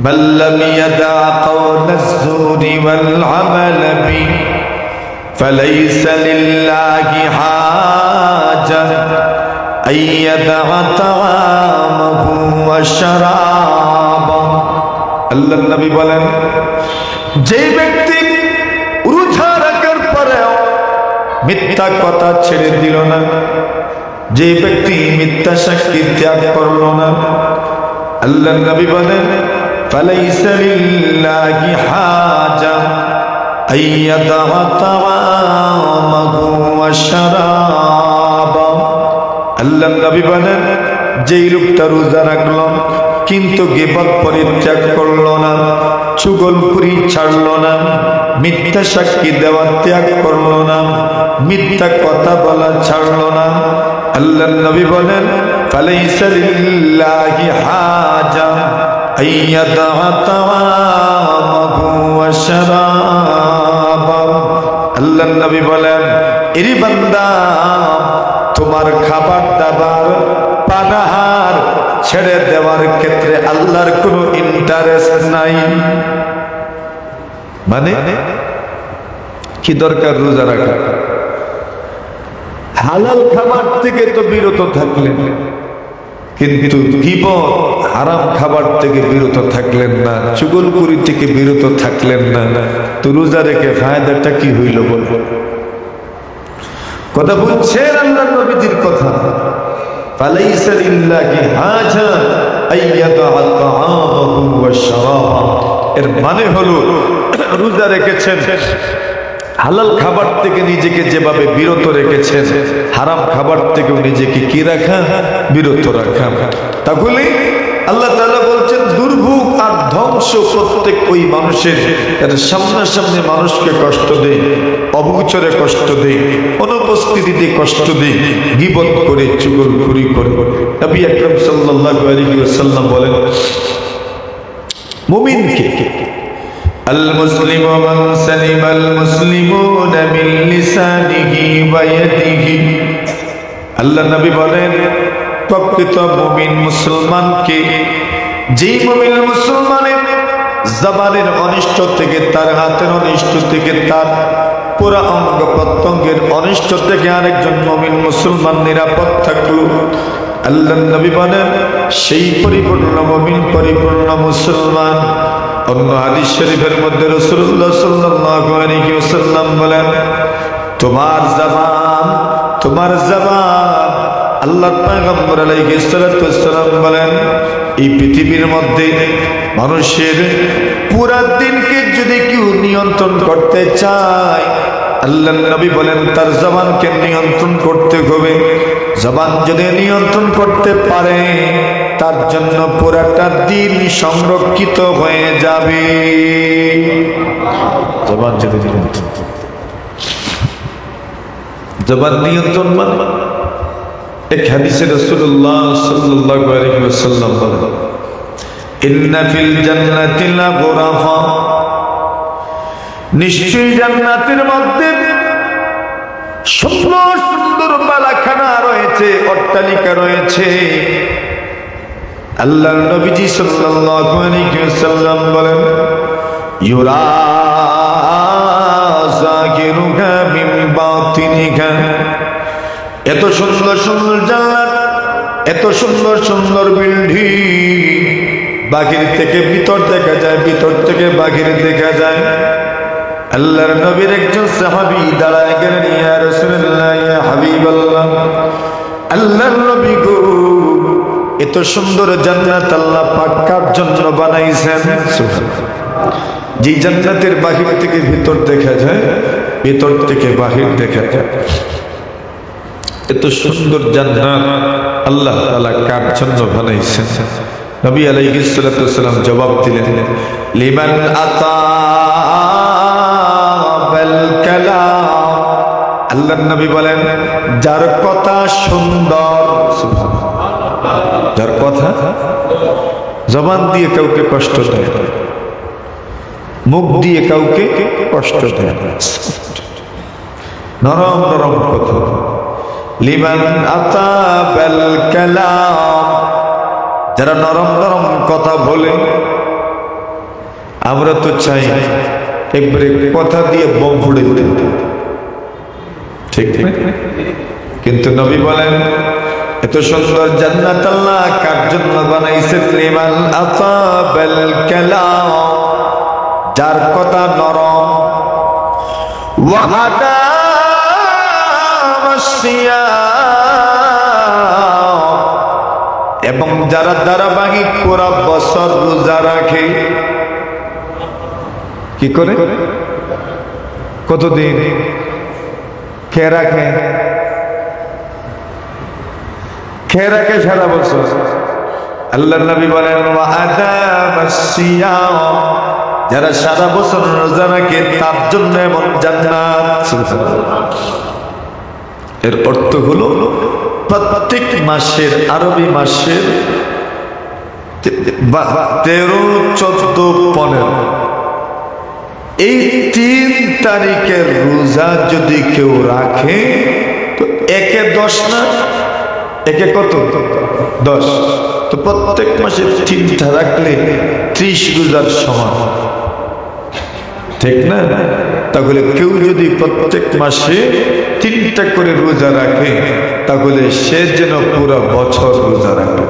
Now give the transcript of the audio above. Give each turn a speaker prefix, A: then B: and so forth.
A: بل لم يدع قول الزور والعمل به فليس لله حاجة أن يدع طعامه وشرابه আল্লাহ নবী বলেন, যে ব্যক্তি রোজা রাখার পরেও মিথ্যা কথা ছেড়ে দিল না, যে ব্যক্তি মিথ্যা সাক্ষী ত্যাগ করল না, আল্লাহ নবী বলেন ফালাইসা লিল্লাহি হাজা আইয়াদা তাআমাহু ওয়া শারাবা। আল্লাহ নবী বলেন, যেই লোকটা রোজা রাখল কিন্তু গীবত পরিত্যাগ করল না, চুগলখুরি ছাড়ল না, মিথ্যা সাক্ষী দেওয়া ত্যাগ করল না, মিথ্যা কথা বলা ছাড়ল না, আল্লাহ নবী বলেন ফালাইসা লিল্লাহি হাজা আইয়াদা তাআমাহু ওয়া শারাবা। আল্লাহ নবী বলেন, এরি বান্দা, তোমার খাবার দাবার পানাহার ছেড়ে দেওয়ার ক্ষেত্রে আল্লাহর কোনো ইন্টারেস্ট নাই। মানে কি দরকার রোজা রাখা? হালাল খাবার থেকে তো বিরত থাকলেন, কিন্তু গীবত হারাম খাবার থেকে বিরত থাকলেন না, চুগলখুরি থেকে বিরত থাকলেন না, তো রোজা রেখে ফায়দাটা কি হইল? বল কথা বলছেন আল্লাহর নবীজির কথা। ফালাইসা লিল্লাহি হাজা আইয়াদা তাআমাহু ওয়া শারাবা। এর মানে হলো রোজা রেখেছেন, হালাল খাবার থেকে নিজেকে যেভাবে বিরত রেখেছেন, হারাম খাবার থেকেও নিজেকে কি রাখা? বিরত রাখা। তাহলে আল্লাহ তাআলা বলছেন, দুর্ভোগ আর ধ্বংস প্রত্যেক ওই মানুষের সামনাসামনি মানুষকে কষ্ট দেয়, অবগোচরে কষ্ট দেয়, অনুপস্থিতিতে কষ্ট দেয়, গীবত করে, চুগলখুরি করে। নবী আকরাম সাল্লাল্লাহু আলাইহি ওয়াসাল্লাম বলেন, মুমিনকে المسلم من سلم المسلمون من لسانه ويده। আল্লাহ নবী বলেন, প্রকৃত মুমিন মুসলমানকে, যেই মুমিন মুসলমানের জবানের অনিষ্ট থেকে, তার হাতের অনিষ্ট থেকে, তার পুরা অঙ্গ প্রত্যঙ্গের অনিষ্ট থেকে আরেকজন মুমিন মুসলমান নিরাপদ থাকলো, আল্লাহ নবী বলেন সেই পরিপূর্ণ মুমিন, পরিপূর্ণ মুসলমান। অন্য হাদিস শরীফের মধ্যে রাসূলুল্লাহ সাল্লাল্লাহু আলাইহি ওয়াসাল্লাম বলেন, তোমার জবান আল্লাহর পয়গম্বর আলাইহিস সালাতু ওয়াস সালাম বলেন, এই পৃথিবীর মধ্যে মানুষের পুরা দিনকে যদি কেউ নিয়ন্ত্রণ করতে চায়, আল্লাহর নবী বলেন তার জবানকে নিয়ন্ত্রণ করতে হবে। জবান যদি নিয়ন্ত্রণ করতে পারে, তার জন্য পুরাটা দিন সংরক্ষিত হয়ে যাবে। জবান যদি জবান নিয়ন্ত্রণ মানে এক হাদিসে রাসূলুল্লাহ সাল্লাল্লাহু আলাইহি ওয়াসাল্লাম বলেন, ইন্না ফিল জান্নাতি লাগুরাফা, নিশ্চয়ই জান্নাতের মধ্যে সুন্দর সুন্দর বালাখানা রয়েছে, অট্টালিকা রয়েছে। আল্লাহর নবীজি সাল্লাল্লাহু আলাইহি ওয়াসাল্লাম বলেন, ইউরা যাকিরুকা মিন বাতিনিকা। এত সুন্দর সুন্দর জান্নাত, এত সুন্দর সুন্দর বিল্ডিং, বাহির থেকে ভিতর দেখা যায়, ভিতর থেকে বাহির দেখা যায়। আল্লাহর নবীর একজন সাহাবী দাঁড়ায় গেলেন, ইয়া রাসূলুল্লাহ, ইয়া হাবিবাল্লাহ, আল্লাহর নবী গো, এত সুন্দর জান্নাত আল্লাহ পাক কার জন্য বানাইছেন? যে জান্নাতের বাহির থেকে ভিতর দেখা যায়, ভিতর থেকে বাহির দেখা যায়, এত সুন্দর জান্নাত আল্লাহ তাআলা কার জন্য বানাইছেন? নবী আলাইহিস সালাতু ওয়াস সালাম জবাব দিলেন, লিমান আতা বিল কালাম। আল্লাহর নবী বলেন, যার কথা সুন্দর, যার কথা জবান দিয়ে কাউকে কষ্ট দেয়, মুখ দিয়ে কাউকে কষ্ট দেয়, নরম নরম কথা। লিমান আতা বিল কালাম, যারা নরম নরম কথা বলে, আমরা তো চাই একবারে কথা দিয়ে বম ফুড়ে দিতে, ঠিক ঠিক। কিন্তু নবী বলেন এত সুন্দর জান্নাত আল্লাহ কার জন্য বানাইছেন? লিমান আতাবাল কালাম, যার কথা নরম, ওয়াহাদা মাসিয়া, এবং যারা ধারাবাহিক পুরা বছর রোজা রাখে। কি করে? কতদিন কে রাখে? কে রাখে সারা বছর? আল্লাহর নবী বলেন ওয়াহাদা মাসিয়া, যারা সারা বছর রোজা রাখে তার জন্য এমন জান্নাত। এর অর্থ হলো প্রত্যেক মাসের, আরবি মাসের 13, 14, 15 এই 3 তারিখের রোজা যদি কেউ রাখে তো একে 10 না, একে কত? 10। তো প্রত্যেক মাসে 3টা রাখলে 30 রোজার সমান, ঠিক না? তাহলে কেউ যদি প্রত্যেক মাসে 3টা করে রোজা রাখে তাহলে সে যেন পুরো বছর রোজা রাখে।